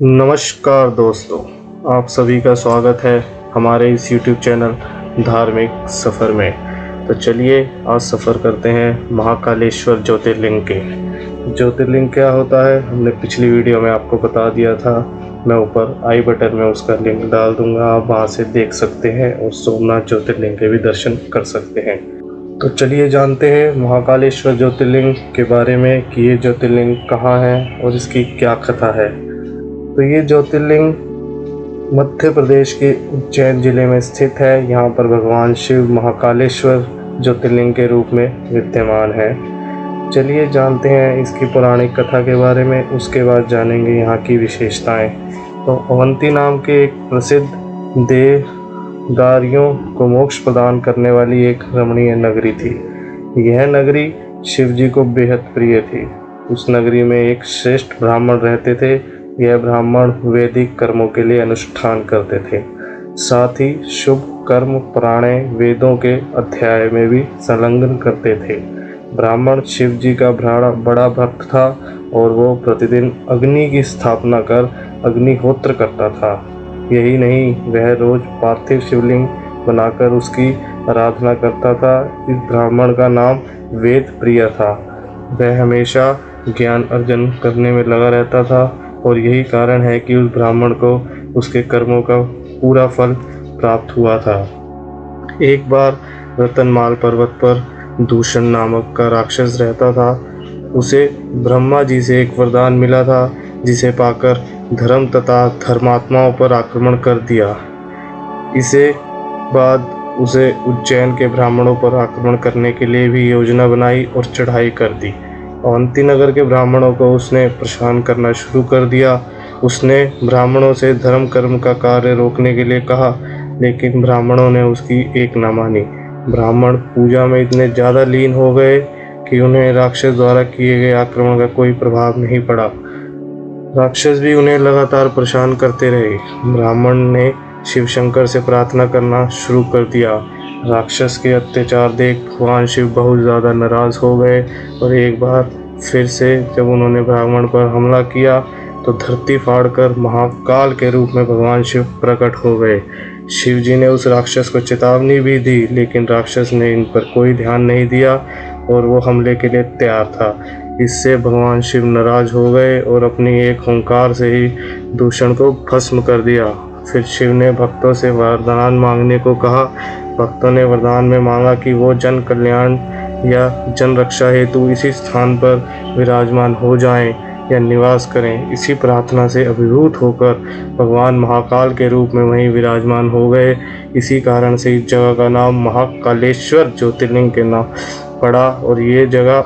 नमस्कार दोस्तों, आप सभी का स्वागत है हमारे इस YouTube चैनल धार्मिक सफ़र में। तो चलिए आज सफ़र करते हैं महाकालेश्वर ज्योतिर्लिंग के। ज्योतिर्लिंग क्या होता है हमने पिछली वीडियो में आपको बता दिया था। मैं ऊपर आई बटन में उसका लिंक डाल दूंगा, आप वहां से देख सकते हैं और सोमनाथ ज्योतिर्लिंग के भी दर्शन कर सकते हैं। तो चलिए जानते हैं महाकालेश्वर ज्योतिर्लिंग के बारे में कि ये ज्योतिर्लिंग कहाँ है और इसकी क्या कथा है। तो ये ज्योतिर्लिंग मध्य प्रदेश के उज्जैन जिले में स्थित है। यहाँ पर भगवान शिव महाकालेश्वर ज्योतिर्लिंग के रूप में विद्यमान है। चलिए जानते हैं इसकी पौराणिक कथा के बारे में, उसके बाद जानेंगे यहाँ की विशेषताएं। तो अवंती नाम के एक प्रसिद्ध देवदारियों को मोक्ष प्रदान करने वाली एक रमणीय नगरी थी। यह नगरी शिव जी को बेहद प्रिय थी। उस नगरी में एक श्रेष्ठ ब्राह्मण रहते थे। यह ब्राह्मण वैदिक कर्मों के लिए अनुष्ठान करते थे, साथ ही शुभ कर्म पुराणे वेदों के अध्याय में भी संलग्न करते थे। ब्राह्मण शिव जी का बड़ा भक्त था और वो प्रतिदिन अग्नि की स्थापना कर अग्निहोत्र करता था। यही नहीं, वह रोज पार्थिव शिवलिंग बनाकर उसकी आराधना करता था। इस ब्राह्मण का नाम वेद प्रिय था। वह हमेशा ज्ञान अर्जन करने में लगा रहता था और यही कारण है कि उस ब्राह्मण को उसके कर्मों का पूरा फल प्राप्त हुआ था। एक बार रतनमाल पर्वत पर दूषण नामक का राक्षस रहता था। उसे ब्रह्मा जी से एक वरदान मिला था, जिसे पाकर धर्म तथा धर्मात्माओं पर आक्रमण कर दिया। इसे बाद उसे उज्जैन के ब्राह्मणों पर आक्रमण करने के लिए भी योजना बनाई और चढ़ाई कर दी। अवंती नगर के ब्राह्मणों को उसने परेशान करना शुरू कर दिया। उसने ब्राह्मणों से धर्म कर्म का कार्य रोकने के लिए कहा, लेकिन ब्राह्मणों ने उसकी एक न मानी। ब्राह्मण पूजा में इतने ज़्यादा लीन हो गए कि उन्हें राक्षस द्वारा किए गए आक्रमण का कोई प्रभाव नहीं पड़ा। राक्षस भी उन्हें लगातार परेशान करते रहे। ब्राह्मण ने शिव शंकर से प्रार्थना करना शुरू कर दिया। राक्षस के अत्याचार देख भगवान शिव बहुत ज़्यादा नाराज़ हो गए और एक बार फिर से जब उन्होंने ब्राह्मण पर हमला किया तो धरती फाड़कर महाकाल के रूप में भगवान शिव प्रकट हो गए। शिव जी ने उस राक्षस को चेतावनी भी दी, लेकिन राक्षस ने इन पर कोई ध्यान नहीं दिया और वो हमले के लिए तैयार था। इससे भगवान शिव नाराज हो गए और अपनी एक ओंकार से ही दूषण को भस्म कर दिया। फिर शिव ने भक्तों से वरदान मांगने को कहा। भक्तों ने वरदान में मांगा कि वो जन कल्याण या जन रक्षा हेतु इसी स्थान पर विराजमान हो जाएं या निवास करें। इसी प्रार्थना से अभिभूत होकर भगवान महाकाल के रूप में वहीं विराजमान हो गए। इसी कारण से इस जगह का नाम महाकालेश्वर ज्योतिर्लिंग के नाम पड़ा और ये जगह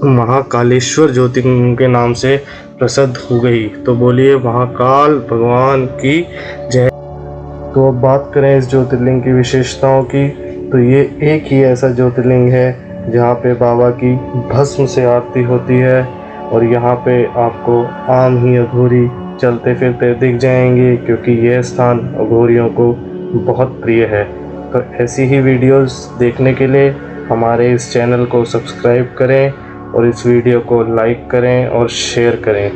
महाकालेश्वर ज्योतिर्लिंग के नाम से प्रसिद्ध हो गई। तो बोलिए महाकाल भगवान की जय। तो अब बात करें इस ज्योतिर्लिंग की विशेषताओं की, तो ये एक ही ऐसा ज्योतिर्लिंग है जहाँ पे बाबा की भस्म से आरती होती है और यहाँ पे आपको आम ही अघोरी चलते फिरते दिख जाएंगे, क्योंकि यह स्थान अघोरियों को बहुत प्रिय है। तो ऐसी ही वीडियोस देखने के लिए हमारे इस चैनल को सब्सक्राइब करें और इस वीडियो को लाइक करें और शेयर करें।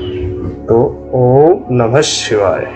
तो ओम नमः शिवाय।